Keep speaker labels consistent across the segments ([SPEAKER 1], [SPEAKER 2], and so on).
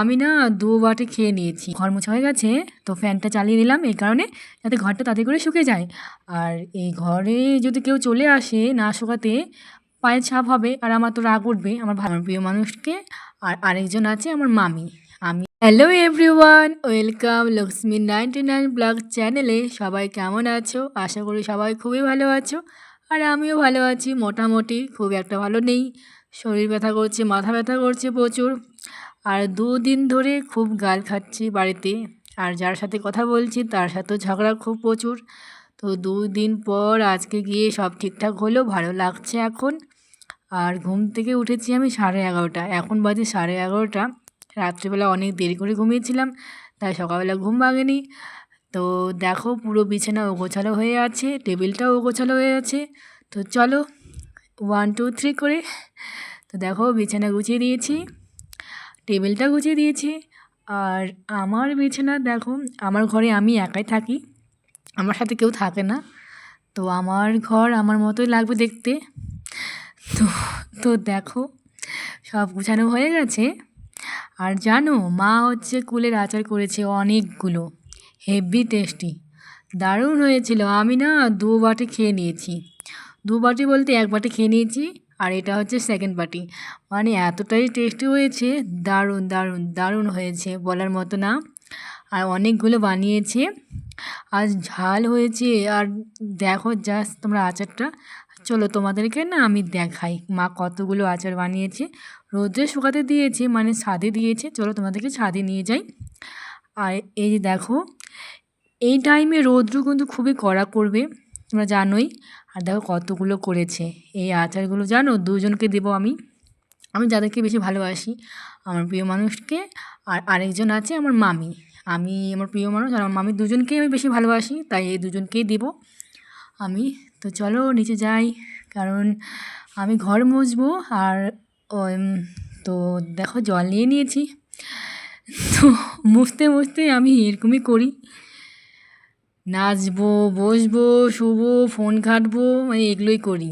[SPEAKER 1] আমি না ২ বাটি খেয়ে নিয়েছি। ঘর মোছা হয়ে গেছে, তো ফ্যানটা চালিয়ে দিলাম এই কারণে যাতে ঘরটা তাড়াতাড়ি করে শুকিয়ে যায়। আর এই ঘরে যদি কেউ চলে আসে না শুকাতে, পায়ের ছাপ হবে আর আমার তো রাগ উঠবে আমার প্রিয় মানুষকে। আর আরেকজন আছে আমার মামি। Hello everyone, welcome Lakshmi 99 blog চ্যানেলে। সবাই কেমন আছো? আশা করি সবাই খুবই ভালো আছো। আর আমিও ভালো আছি মোটামুটি, খুব একটা ভালো নেই। শরীর ব্যথা করছে, মাথা ব্যথা করছে প্রচুর। আর 2 দিন ধরে খুব গাল খাচ্ছি বাড়িতে। আর যার সাথে কথা বলছি তার সাথেও ঝগড়া খুব প্রচুর। তো 2 দিন পর আজকে গিয়ে সব ঠিকঠাক হলো, ভালো লাগছে এখন। আর ঘুম থেকে উঠেছি আমি 11:30, এখন বাজে 11:30। রাত্রিবেলা অনেক দেরি করে ঘুমিয়েছিলাম, তাই সকালবেলা ঘুম ভাঙেনি। তো দেখো পুরো বিছানা ওগোছালো হয়ে আছে, টেবিলটাও ওগোছালো হয়ে আছে। তো চলো 1 2 3 করে। তো দেখো বিছানা গুছিয়ে দিয়েছি, টেবিলটা গুছিয়ে দিয়েছি। আর আমার বিছানা দেখো, আমার ঘরে আমি একাই থাকি, আমার সাথে কেউ থাকে না। তো আমার ঘর আমার মতোই লাগবে দেখতে। তো তো দেখো সব গুছানো হয়ে গেছে। আর জানো মা হচ্ছে কুলের আচার করেছে অনেকগুলো, হেভি টেস্টি, দারুণ হয়েছিল। আমি না 2 বাটি খেয়ে নিয়েছি। 2 বাটি বলতে 1 বাটি খেয়ে নিয়েছি, আর এটা হচ্ছে সেকেন্ড বাটি। মানে এতটাই টেস্টি হয়েছে, দারুণ দারুণ দারুণ হয়েছে, বলার মতো না। আর অনেকগুলো বানিয়েছে, আর ঝাল হয়েছে। আর দেখো জাস্ট তোমরা আচারটা, চলো তোমাদেরকে না আমি দেখাই মা কতগুলো আচার বানিয়েছে। রোদে শুকাতে দিয়েছে, মানে ছাদে দিয়েছে, চলো তোমাদেরকে ছাদে নিয়ে যাই। আর এই যে দেখো, এই টাইমে রৌদ্র কিন্তু খুবই কড়া করবে, তোমরা জানোই। আর দেখো কতগুলো করেছে এই আচারগুলো, জানো 2জনকে দেবো আমি, আমি যাদেরকে বেশি ভালোবাসি, আমার প্রিয় মানুষকে। আর আরেকজন আছে আমার মামি। আমি আমার প্রিয় মানুষ আর আমার মামি, 2জনকেই আমি বেশি ভালোবাসি, তাই এই 2জনকেই দেবো আমি। তো চলো নিচে যাই, কারণ আমি ঘর মুছবো। আর তো দেখো জল নিয়ে নিয়েছি। তো মুছতে মুছতে আমি এরকমই করি, নাচবো, বসবো, শুবো, ফোন ঘাঁটবো, মানে এগুলোই করি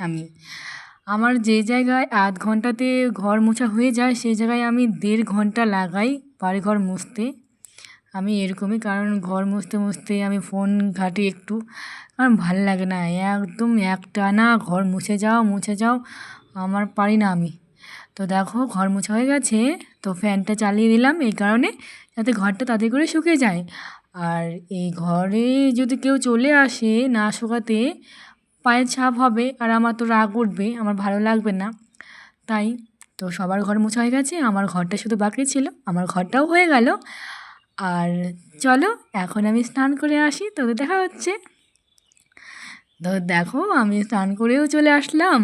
[SPEAKER 1] আমি। আমার যে জায়গায় আধ ঘন্টাতে ঘর মোছা হয়ে যায়, সেই জায়গায় আমি 1.5 ঘন্টা লাগাই বাড়িঘর মুছতে। আমি এরকমই, কারণ ঘর মুছতে মুছতে আমি ফোন ঘাঁটি একটু, কারণ ভালো লাগে না একদম একটানা ঘর মুছে যাও মুছে যাও, আমার পারি না আমি। তো দেখো ঘর মোছা হয়ে গেছে, তো ফ্যানটা চালিয়ে দিলাম এই কারণে যাতে ঘরটা তাড়াতাড়ি করে শুকিয়ে যায়। আর এই ঘরে যদি কেউ চলে আসে না শুকাতে, পায়ের ছাপ হবে আর আমার তো রাগ উঠবে, আমার ভালো লাগবে না। তাই তো সবার ঘর মোছা হয়ে গেছে, আমার ঘরটা শুধু বাকি ছিল, আমার ঘরটাও হয়ে গেল। আর চলো এখন আমি স্নান করে আসি, তোদের দেখা হচ্ছে। তো দেখো আমি স্নান করেও চলে আসলাম।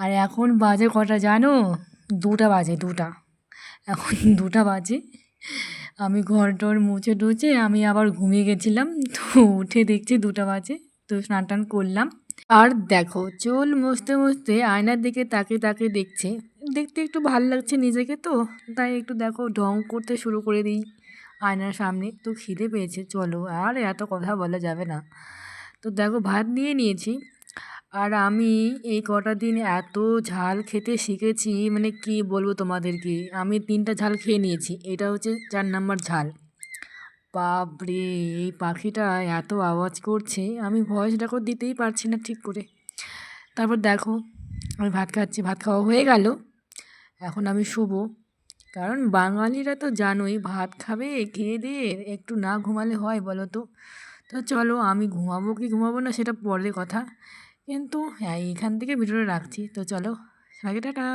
[SPEAKER 1] আর এখন বাজে কটা জানো? 2টা বাজে, 2টা, এখন 2টা বাজে। আমি ঘর টর মুছে টুছে আমি আবার ঘুমিয়ে গেছিলাম, তো উঠে দেখছি 2টা বাজে। তো স্নান টান করলাম। আর দেখো চুল মুছতে মুছতে আয়নার দিকে তাকিয়ে তাকিয়ে দেখছে, দেখতে একটু ভাল লাগছে নিজেকে, তো তাই একটু দেখো ঢং করতে শুরু করে দিই আয়নার সামনে। তো খিদে পেয়েছে, চলো আর এত কথা বলা যাবে না। তো দেখো ভাত নিয়ে নিয়েছি। আর আমি এই কটা দিন এত ঝাল খেতে শিখেছি, মানে কি বলবো তোমাদেরকে, আমি 3টা ঝাল খেয়ে নিয়েছি, এটা হচ্ছে 4 নাম্বার ঝাল। বাপরে, এই পাখিটা এত আওয়াজ করছে, আমি ভয়েস রেকর্ড দিতেই পারছি না ঠিক করে। তারপর দেখো আমি ভাত খাচ্ছি, ভাত খাওয়া হয়ে গেল, এখন আমি শুবো। কারণ বাঙালিরা তো জানোই ভাত খাবে, খেয়ে দিয়ে একটু না ঘুমালে হয় বলো তো। তো চলো আমি ঘুমাবো কি ঘুমাবো না সেটা পরের কথা, কিন্তু হ্যাঁ এইখান থেকে ভিডিওটা রাখছি। তো চলো, আগে টাটা।